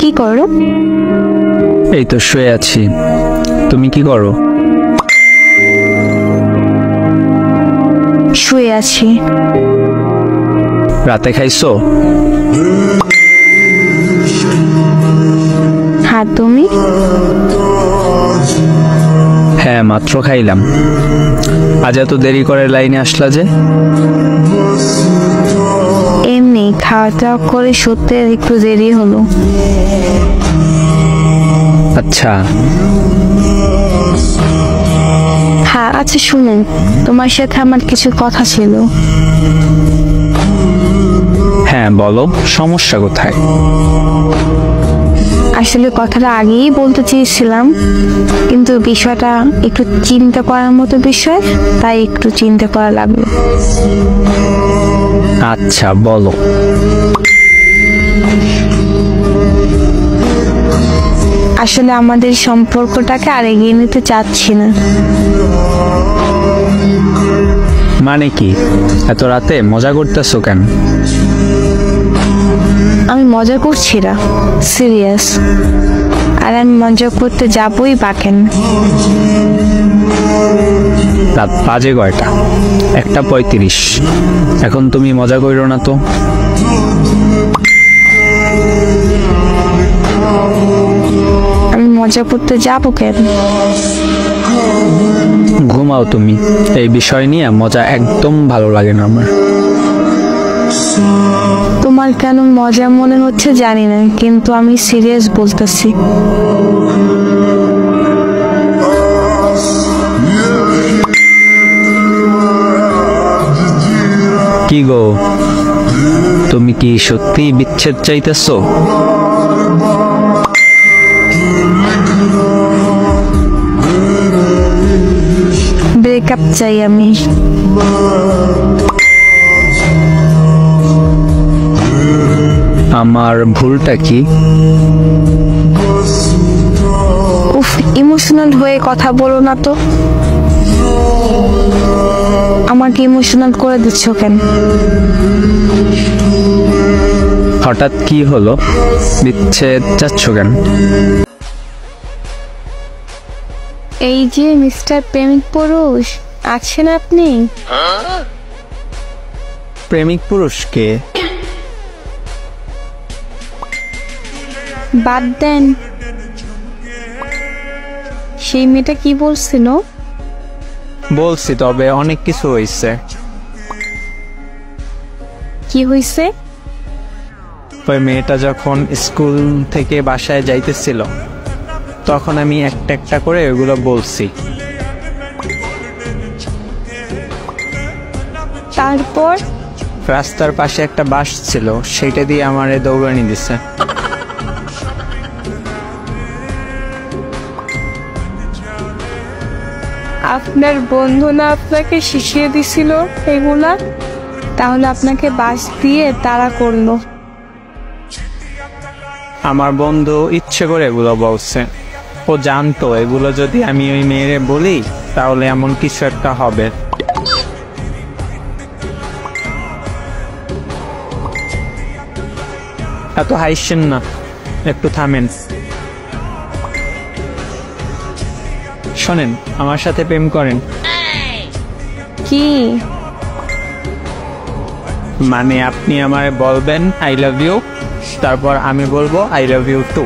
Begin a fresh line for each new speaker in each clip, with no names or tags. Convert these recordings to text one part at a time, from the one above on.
কি করো?
এই তো শুয়ে আছি। তুমি কি করো?
শুয়ে আছি।
রাতে খাইছো?
হ্যাঁ, তুমি?
হ্যাঁ, মাত্র খাইলাম। আজ এত দেরি করে লাইনে আসলা যে?
এমনি খাওয়া দাওয়া করে সত্যি একটু দেরি হলো।
আচ্ছা।
হ্যাঁ, আচ্ছা শুনুন, তোমার সাথে আমার কিছু কথা ছিল।
হ্যাঁ বলো, সমস্যা কোথায়?
আসলে কথাটা আগেই বলতে চেয়েছিলাম, কিন্তু বিষয়টা একটু চিন্তা করার মতো বিষয়, তাই একটু চিন্তা করা লাগলো।
আচ্ছা বলো।
আসলে আমাদের সম্পর্কটাকে আর এগিয়ে নিতে চাচ্ছি না।
মানে কি? এত রাতে মজা করতেছো কেন?
আমি মজা করছি না, সিরিয়াস। আর আমি মজা করতে যাবই বা কেন?
রাত বাজে কয়টা? 1:35। এখন তুমি মজা করো না তো।
আমি মজা করতে যাবো কেন?
ঘুমাও তুমি। এই বিষয় নিয়ে মজা একদম ভালো লাগে না আমার।
তোমার কেন মজা মনে হচ্ছে জানি না, কিন্তু আমি সিরিয়াস বলতেছি।
কি গো, তুমি কি সত্যি বিচ্ছেদ চাইতেছো?
ব্রেকআপ চাই আমি।
আমার ভুলটা কি?
উফ, ইমোশনাল হয়ে কথা বলো না তো। আমাকে ইমোশনাল করে দিচ্ছ কেন?
হঠাৎ কি হলো? বিচ্ছেদ চাচ্ছ কেন?
এই যে মিস্টার প্রেমিক পুরুষ, আছেন আপনি?
প্রেমিক পুরুষকে?
বাদ দেন। সেই মেয়েটা কি বলছিল?
বলছি, তবে অনেক কিছু হয়েছে।
কি হয়েছে?
ওই মেয়েটা যখন স্কুল থেকে বাসায় যাইতেছিল, তখন আমি একটা একটা করে ওইগুলো বলছি।
তারপর?
রাস্তার পাশে একটা বাস ছিল, সেটা দিয়ে আমারে দৌড়ানি দিছে।
আপনার বন্ধু না আপনাকে শিখিয়ে দিছিল এগুলা? তাহলে আপনাকে বাস দিয়ে তাড়া করলো?
আমার বন্ধু ইচ্ছে করে এগুলো বলছে। ও জানতো এগুলো যদি আমি ওই মেয়েরে বলি তাহলে এমন কিছু একটা হবে। এত হাসছেন না, একটু থামেন। শোনেন, আমার সাথে প্রেম করেন?
কি
মানে আপনি আমারে বলবেন আই লাভ ইউ, তারপর আমি বলবো আই লাভ ইউ টু।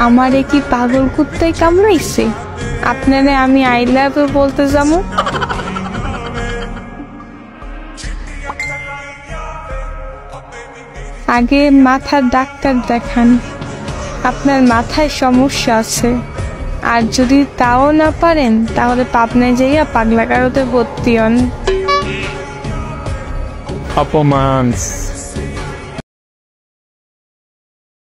আমারে কি পাগল কুত্তায় কামড়াইছে? আপনারে আমি আই লাভ ইউ বলতে যাবো? আগে মাথার ডাক্তার দেখান, আপনার মাথায় সমস্যা আছে। আর যদি তাও না পারেন তাহলে পাবনায় যাইয়া পাগলা কারোতে ভর্তি হন।
অপমান।